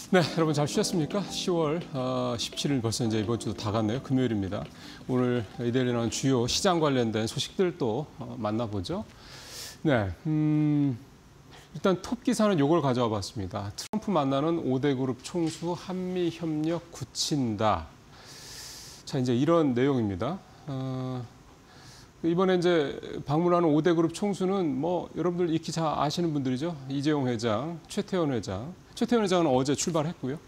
네, 여러분 잘 쉬셨습니까? 10월 17일 벌써 이제 이번 주도 다 갔네요. 금요일입니다. 오늘 이데일리 나온 주요 시장 관련된 소식들 또 만나보죠. 네, 일단 톱 기사는 이걸 가져와 봤습니다. 트럼프 만나는 5대 그룹 총수 한미 협력 굳힌다. 자, 이제 이런 내용입니다. 이번에 이제 방문하는 5대 그룹 총수는 뭐 여러분들 익히 잘 아시는 분들이죠. 이재용 회장, 최태원 회장. 최태원 회장은 어제 출발했고요.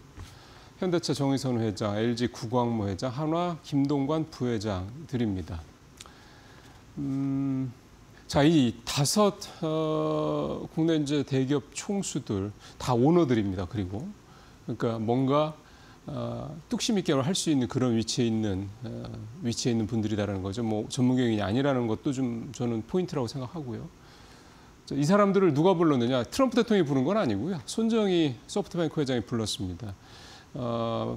현대차 정의선 회장, LG 구광모 회장, 한화 김동관 부회장들입니다. 자, 이 다섯 국내 이제 대기업 총수들 다 오너들입니다. 그리고 그러니까 뭔가 뚝심 있게 할 수 있는 그런 위치에 있는 분들이다라는 거죠. 뭐 전문 경영이 아니라는 것도 좀 저는 포인트라고 생각하고요. 이 사람들을 누가 불렀느냐? 트럼프 대통령이 부른 건 아니고요. 손정희 소프트뱅크 회장이 불렀습니다.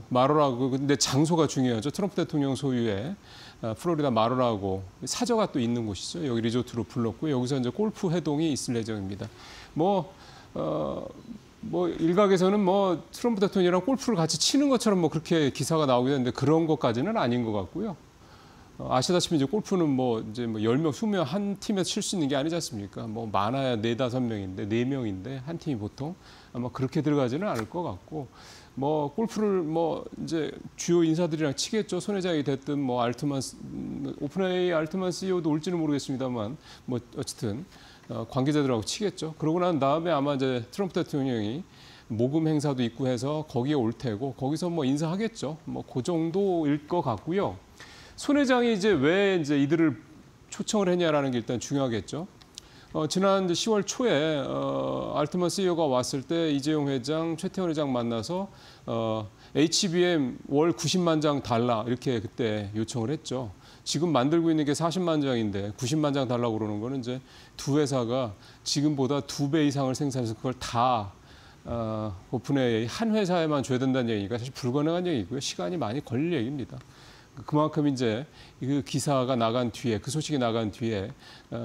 마로라고, 근데 장소가 중요하죠. 트럼프 대통령 소유의 플로리다 마로라고 사저가 또 있는 곳이죠. 여기 리조트로 불렀고 여기서 이제 골프 회동이 있을 예정입니다. 뭐 일각에서는 뭐 트럼프 대통령이랑 골프를 같이 치는 것처럼 뭐 그렇게 기사가 나오게 되는데 그런 것까지는 아닌 것 같고요. 아시다시피 이제 골프는 뭐 이제 뭐 10명, 20명 한 팀에서 칠 수 있는 게 아니지 않습니까? 뭐 많아야 4, 5명인데 4명인데 한 팀이 보통 아마 그렇게 들어가지는 않을 것 같고 뭐 골프를 뭐 이제 주요 인사들이랑 치겠죠. 손 회장이 됐든 뭐 오픈AI 알트만 CEO도 올지는 모르겠습니다만 뭐 어쨌든 관계자들하고 치겠죠. 그러고 난 다음에 아마 이제 트럼프 대통령이 모금 행사도 있고 해서 거기에 올 테고 거기서 뭐 인사하겠죠. 뭐 그 정도일 것 같고요. 손 회장이 이제 왜 이제 이들을 초청을 했냐라는 게 일단 중요하겠죠. 지난 10월 초에 알트만 CEO가 왔을 때 이재용 회장, 최태원 회장 만나서 HBM 월 90만 장 달라 이렇게 그때 요청을 했죠. 지금 만들고 있는 게 40만 장인데 90만 장 달라고 그러는 거는 이제 두 회사가 지금보다 2배 이상을 생산해서 그걸 다 오픈AI 한 회사에만 줘야 된다는 얘기가 사실 불가능한 얘기고요. 시간이 많이 걸릴 얘기입니다. 그만큼 이제 그 기사가 나간 뒤에 그 소식이 나간 뒤에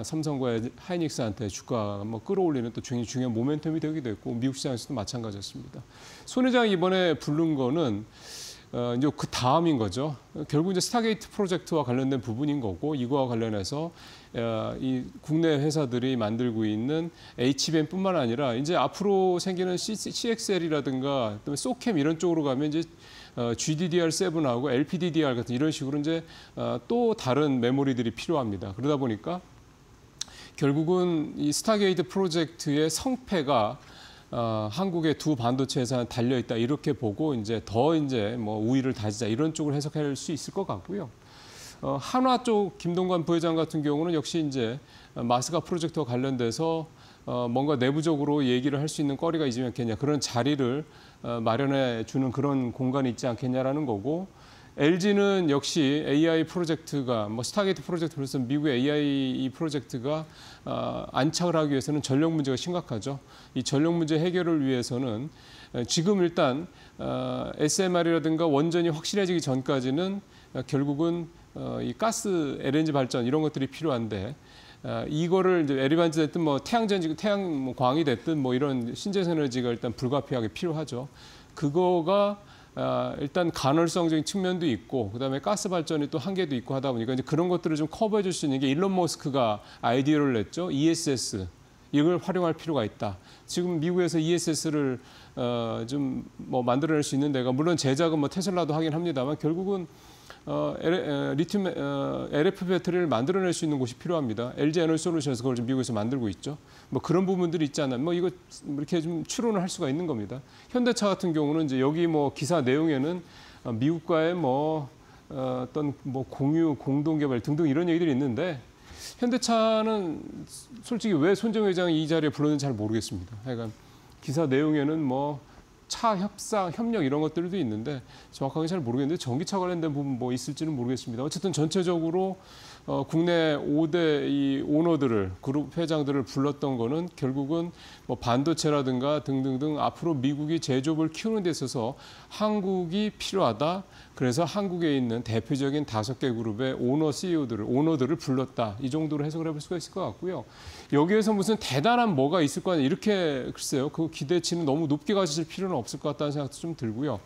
삼성과 하이닉스한테 주가 뭐 끌어올리는 또 중요한 모멘텀이 되기도 했고 미국 시장에서도 마찬가지였습니다. 손 회장이 이번에 부른 거는 이제 그 다음인 거죠. 결국 이제 스타게이트 프로젝트와 관련된 부분인 거고 이거와 관련해서 이 국내 회사들이 만들고 있는 HBM뿐만 아니라 이제 앞으로 생기는 CXL이라든가 또 소캠 이런 쪽으로 가면 이제 GDDR7하고 LPDDR 같은 이런 식으로 이제 또 다른 메모리들이 필요합니다. 그러다 보니까 결국은 이 스타게이트 프로젝트의 성패가 한국의 두 반도체 회사에 달려 있다 이렇게 보고 이제 더 이제 뭐 우위를 다지자 이런 쪽으로 해석할 수 있을 것 같고요. 한화 쪽 김동관 부회장 같은 경우는 역시 이제 마스가 프로젝트와 관련돼서 뭔가 내부적으로 얘기를 할 수 있는 거리가 있지 않겠냐 그런 자리를 마련해 주는 그런 공간이 있지 않겠냐라는 거고 LG는 역시 AI 프로젝트가 뭐 스타게이트 프로젝트로서 미국의 AI 프로젝트가 안착을 하기 위해서는 전력 문제가 심각하죠. 이 전력 문제 해결을 위해서는 지금 일단 SMR이라든가 원전이 확실해지기 전까지는 결국은 이 가스 LNG 발전 이런 것들이 필요한데 이거를 이제 에리반지 됐든 뭐 태양전지, 태양광이 됐든 뭐 이런 신재생 에너지가 일단 불가피하게 필요하죠. 그거가 일단 간헐성적인 측면도 있고 그다음에 가스 발전이 또 한계도 있고 하다 보니까 이제 그런 것들을 좀 커버해 줄 수 있는 게 일론 머스크가 아이디어를 냈죠. ESS. 이걸 활용할 필요가 있다. 지금 미국에서 ESS를 좀 뭐 만들어낼 수 있는 데가 물론 제작은 뭐 테슬라도 하긴 합니다만 결국은 리튬 LF 배터리를 만들어낼 수 있는 곳이 필요합니다. LG 에너지 솔루션에서 그걸 좀 미국에서 만들고 있죠. 뭐 그런 부분들이 있잖아요. 뭐 이거 이렇게 좀 추론을 할 수가 있는 겁니다. 현대차 같은 경우는 이제 여기 뭐 기사 내용에는 미국과의 뭐 어떤 뭐 공유, 공동 개발 등등 이런 얘기들이 있는데 현대차는 솔직히 왜 손정희 회장이 이 자리에 불렀는지 잘 모르겠습니다. 하여간 기사 내용에는 뭐 차 협상, 협력 이런 것들도 있는데 정확하게 잘 모르겠는데 전기차 관련된 부분 뭐 있을지는 모르겠습니다. 어쨌든 전체적으로 국내 5대 이 오너들을 그룹 회장들을 불렀던 거는 결국은 뭐 반도체라든가 등등등 앞으로 미국이 제조업을 키우는 데 있어서 한국이 필요하다. 그래서 한국에 있는 대표적인 5개 그룹의 오너들을 불렀다. 이 정도로 해석을 해볼 수가 있을 것 같고요. 여기에서 무슨 대단한 뭐가 있을 거냐 이렇게 글쎄요. 그 기대치는 너무 높게 가지실 필요는 없을 것 같다는 생각도 좀 들고요.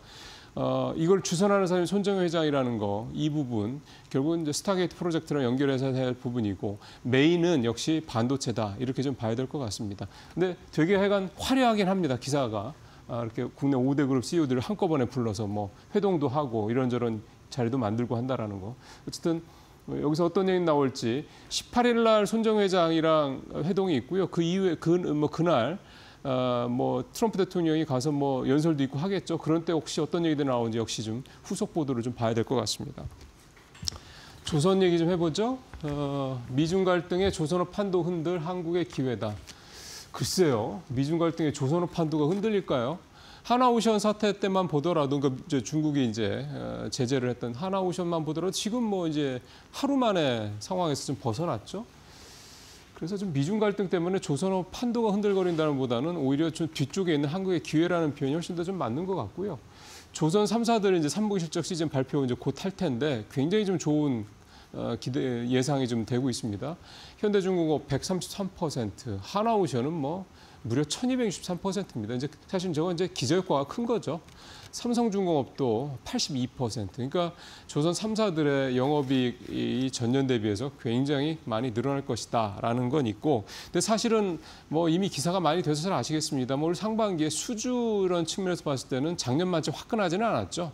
이걸 주선하는 사람이 손정혜 회장이라는 거, 이 부분 결국은 이제 스타게이트 프로젝트랑 연결해서 해야 할 부분이고 메인은 역시 반도체다 이렇게 좀 봐야 될 것 같습니다. 근데 되게 하여간 화려하긴 합니다. 기사가 이렇게 국내 5대 그룹 CEO들을 한꺼번에 불러서 뭐 회동도 하고 이런저런 자리도 만들고 한다라는 거. 어쨌든 여기서 어떤 얘기 나올지 18일 날 손정혜 회장이랑 회동이 있고요. 그 이후에 그날. 뭐 트럼프 대통령이 가서 뭐 연설도 있고 하겠죠. 그런 때 혹시 어떤 얘기들이 나오는지 역시 좀 후속 보도를 좀 봐야 될 것 같습니다. 조선 얘기 좀 해보죠. 미중 갈등의 조선업 판도 흔들 한국의 기회다. 글쎄요. 미중 갈등의 조선업 판도가 흔들릴까요? 하나오션 사태 때만 보더라도 그러니까 중국이 이제 제재를 했던 하나오션만 보더라도 지금 뭐 이제 하루 만에 상황에서 좀 벗어났죠. 그래서 좀 미중 갈등 때문에 조선업 판도가 흔들거린다는 보다는 오히려 좀 뒤쪽에 있는 한국의 기회라는 표현이 훨씬 더 좀 맞는 것 같고요. 조선 3사들은 이제 3분기 실적 시즌 발표 이제 곧 할 텐데 굉장히 좀 좋은 기대 예상이 좀 되고 있습니다. 현대중공업 133%, 하나오션은 뭐 무려 1263%입니다. 이제 사실 저건 이제 기저효과가 큰 거죠. 삼성중공업도 82%. 그러니까 조선 3사들의 영업이익이 전년 대비해서 굉장히 많이 늘어날 것이다라는 건 있고, 근데 사실은 뭐 이미 기사가 많이 돼서 잘 아시겠습니다. 올 상반기에 수주 이런 측면에서 봤을 때는 작년만치 화끈하지는 않았죠.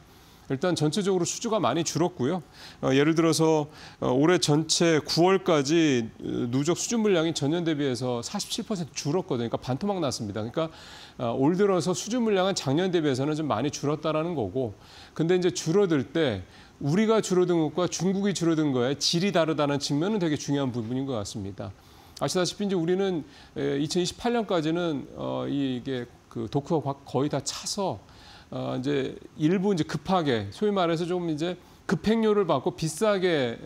일단 전체적으로 수주가 많이 줄었고요. 예를 들어서 올해 전체 9월까지 누적 수주 물량이 전년 대비해서 47% 줄었거든요. 그러니까 반토막 났습니다. 그러니까 올 들어서 수주 물량은 작년 대비해서는 좀 많이 줄었다라는 거고, 근데 이제 줄어들 때 우리가 줄어든 것과 중국이 줄어든 거에 질이 다르다는 측면은 되게 중요한 부분인 것 같습니다. 아시다시피 이제 우리는 2028년까지는 이게 그 도크가 거의 다 차서 이제 일부 이제 급하게 소위 말해서 좀 이제 급행료를 받고 비싸게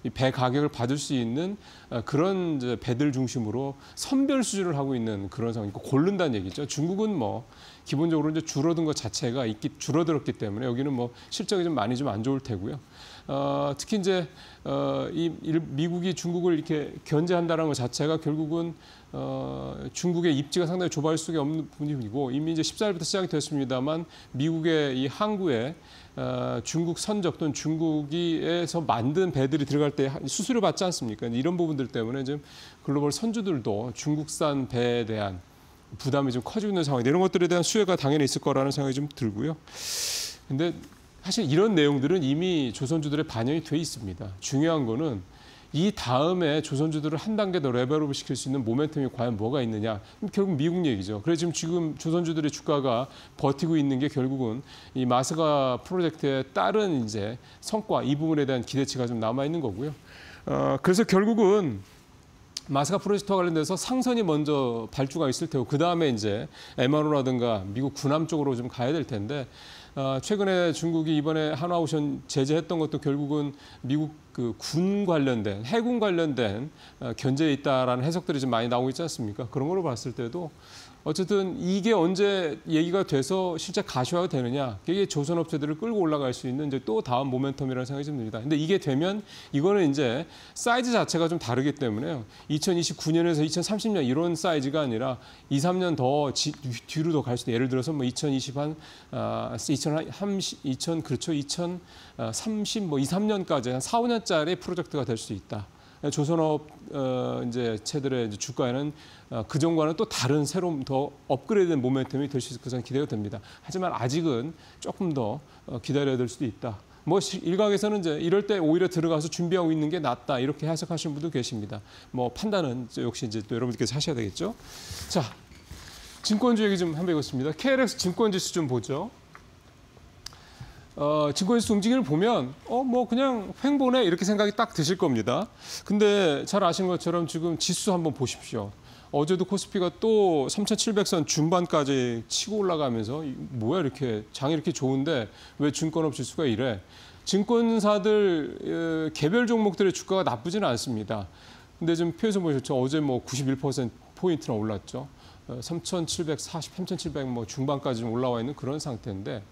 이 배 가격을 받을 수 있는 그런 이제 배들 중심으로 선별 수주를 하고 있는 그런 상황이고 고른다는 얘기죠. 중국은 뭐 기본적으로 이제 줄어든 것 자체가 줄어들었기 때문에 여기는 뭐 실적이 좀 많이 좀 안 좋을 테고요. 특히 이제 미국이 중국을 이렇게 견제한다는 것 자체가 결국은 중국의 입지가 상당히 좁아질 수밖에 없는 분위기고 이미 이제 14일부터 시작이 됐습니다만 미국의 이 항구에 중국 선적 또는 중국에서 만든 배들이 들어갈 때 수수료 받지 않습니까? 이런 부분들 때문에 지금 글로벌 선주들도 중국산 배에 대한 부담이 좀 커지고 있는 상황인데 이런 것들에 대한 수혜가 당연히 있을 거라는 생각이 좀 들고요. 근데 사실 이런 내용들은 이미 조선주들에 반영이 돼 있습니다. 중요한 거는 이 다음에 조선주들을 한 단계 더 레벨업을 시킬 수 있는 모멘텀이 과연 뭐가 있느냐. 결국 미국 얘기죠. 그래서 지금 조선주들의 주가가 버티고 있는 게 결국은 이 마스가 프로젝트에 따른 이제 성과 이 부분에 대한 기대치가 좀 남아 있는 거고요. 그래서 결국은 마스가 프로젝트와 관련돼서 상선이 먼저 발주가 있을 테고 그 다음에 이제 MRO라든가 미국 군함 쪽으로 좀 가야 될 텐데 최근에 중국이 이번에 하나오션 제재했던 것도 결국은 미국 그 군 관련된 해군 관련된 견제에 있다라는 해석들이 좀 많이 나오고 있지 않습니까? 그런 걸로 봤을 때도 어쨌든 이게 언제 얘기가 돼서 실제 가시화가 되느냐, 이게 조선업체들을 끌고 올라갈 수 있는 이제 또 다음 모멘텀이라는 생각이 좀 듭니다. 근데 이게 되면 이거는 이제 사이즈 자체가 좀 다르기 때문에요. 2029년에서 2030년 이런 사이즈가 아니라 2, 3년 더 뒤로 더 갈 수도 예를 들어서 뭐 2030 뭐 2, 3년까지 한 4, 5년짜리 프로젝트가 될 수 있다. 조선업 이제 체들의 이제 주가에는 그전과는 또 다른 새로운 더 업그레이드된 모멘텀이 될 수 있을 것은 기대가 됩니다. 하지만 아직은 조금 더 기다려야 될 수도 있다. 뭐 일각에서는 이제 이럴 때 오히려 들어가서 준비하고 있는 게 낫다 이렇게 해석하시는 분도 계십니다. 뭐 판단은 역시 이제 또 여러분들께서 하셔야 되겠죠. 자, 증권주 얘기 좀 한번 해보겠습니다. KLX 증권지수 좀 보죠. 증권지수 움직임을 보면 뭐 그냥 횡보네 이렇게 생각이 딱 드실 겁니다. 근데 잘 아시는 것처럼 지금 지수 한번 보십시오. 어제도 코스피가 또 3,700선 중반까지 치고 올라가면서 뭐야 이렇게 장이 이렇게 좋은데 왜 증권업 지수가 이래? 증권사들 개별 종목들의 주가가 나쁘지는 않습니다. 근데 좀 표에서 보셨죠? 어제 뭐 91%포인트나 올랐죠. 3,740, 3,700 뭐 중반까지 좀 올라와 있는 그런 상태인데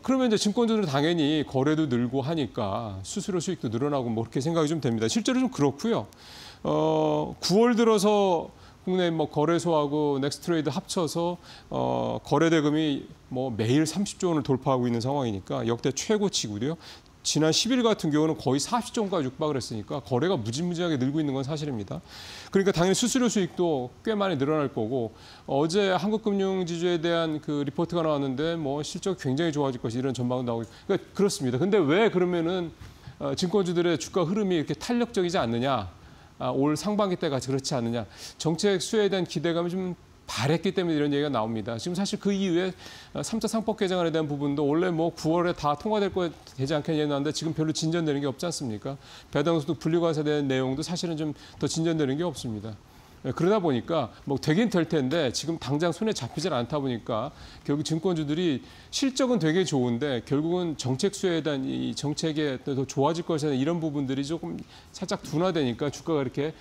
그러면 이제 증권주들은 당연히 거래도 늘고 하니까 수수료 수익도 늘어나고 뭐 그렇게 생각이 좀 됩니다. 실제로 좀 그렇고요. 9월 들어서 국내 뭐 거래소하고 넥스트레이드 합쳐서 거래 대금이 뭐 매일 30조 원을 돌파하고 있는 상황이니까 역대 최고치고요. 지난 10일 같은 경우는 거의 40조 원까지 육박을 했으니까 거래가 무지무지하게 늘고 있는 건 사실입니다. 그러니까 당연히 수수료 수익도 꽤 많이 늘어날 거고 어제 한국금융지주에 대한 그 리포트가 나왔는데 뭐 실적 굉장히 좋아질 것이 이런 전망도 나오고 그러니까 그렇습니다. 근데 왜 그러면은 증권주들의 주가 흐름이 이렇게 탄력적이지 않느냐? 올 상반기 때 같이 그렇지 않느냐? 정책 수혜에 대한 기대감이 좀 발했기 때문에 이런 얘기가 나옵니다. 지금 사실 그 이후에 3차 상법 개정안에 대한 부분도 원래 뭐 9월에 다 통과될 거 되지 않겠냐 했는데 지금 별로 진전되는 게 없지 않습니까? 배당소득 분리과세에 대한 내용도 사실은 좀 더 진전되는 게 없습니다. 그러다 보니까 뭐 되긴 될 텐데 지금 당장 손에 잡히질 않다 보니까 결국 증권주들이 실적은 되게 좋은데 결국은 정책 수혜에 대한 이 정책에 더 좋아질 것이라는 이런 부분들이 조금 살짝 둔화되니까 주가가 이렇게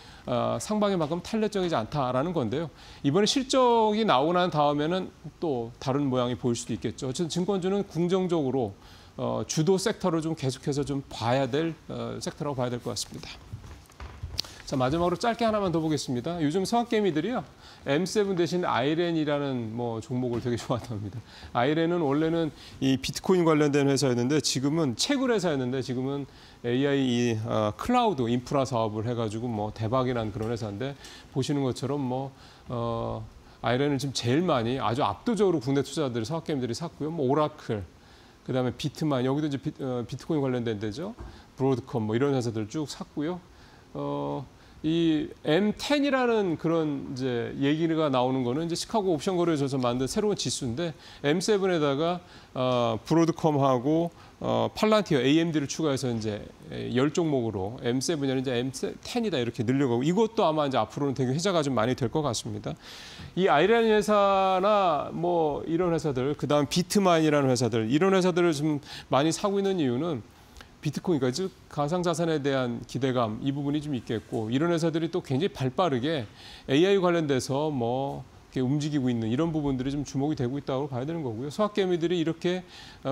상방에만큼 탄력적이지 않다라는 건데요. 이번에 실적이 나오고 난 다음에는 또 다른 모양이 보일 수도 있겠죠. 어쨌든 증권주는 긍정적으로 주도 섹터를 좀 계속해서 좀 봐야 될 섹터라고 봐야 될 것 같습니다. 자, 마지막으로 짧게 하나만 더 보겠습니다. 요즘 성악개미들이요. M7 대신 아이렌이라는 뭐 종목을 되게 좋아합니다. 아이렌은 원래는 이 비트코인 관련된 회사였는데 지금은 채굴 회사였는데 지금은 AI 클라우드 인프라 사업을 해가지고 뭐 대박이 난 그런 회사인데 보시는 것처럼 뭐 아이렌을 지금 제일 많이 아주 압도적으로 국내 투자자들이 성악개미들이 샀고요. 뭐 오라클, 그다음에 비트만 여기도 이제 비트코인 관련된 데죠. 브로드컴 뭐 이런 회사들 쭉 샀고요. 이 M10이라는 그런 이제 얘기가 나오는 거는 이제 시카고 옵션 거래소에서 만든 새로운 지수인데 M7에다가 브로드컴하고 팔란티어 AMD를 추가해서 이제 10종목으로 M7이 이제 M10이다 이렇게 늘려가고 이것도 아마 이제 앞으로는 되게 회자가 좀 많이 될 것 같습니다. 이 아이렌 회사나 뭐 이런 회사들, 그다음 비트마인이라는 회사들 이런 회사들을 좀 많이 사고 있는 이유는 비트코인과 즉 가상자산에 대한 기대감 이 부분이 좀 있겠고 이런 회사들이 또 굉장히 발빠르게 AI 관련돼서 뭐 이렇게 움직이고 있는 이런 부분들이 좀 주목이 되고 있다고 봐야 되는 거고요. 소확개미들이 이렇게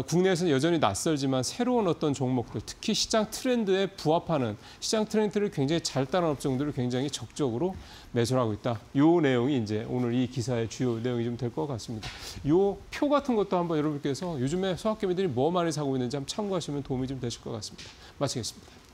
국내에서는 여전히 낯설지만 새로운 어떤 종목들 특히 시장 트렌드에 부합하는 시장 트렌드를 굉장히 잘 따르는 업종들을 굉장히 적극적으로 매수를 하고 있다. 이 내용이 이제 오늘 이 기사의 주요 내용이 좀 될 것 같습니다. 이 표 같은 것도 한번 여러분께서 요즘에 소확개미들이 뭐 많이 사고 있는지 한번 참고하시면 도움이 좀 되실 것 같습니다. 마치겠습니다.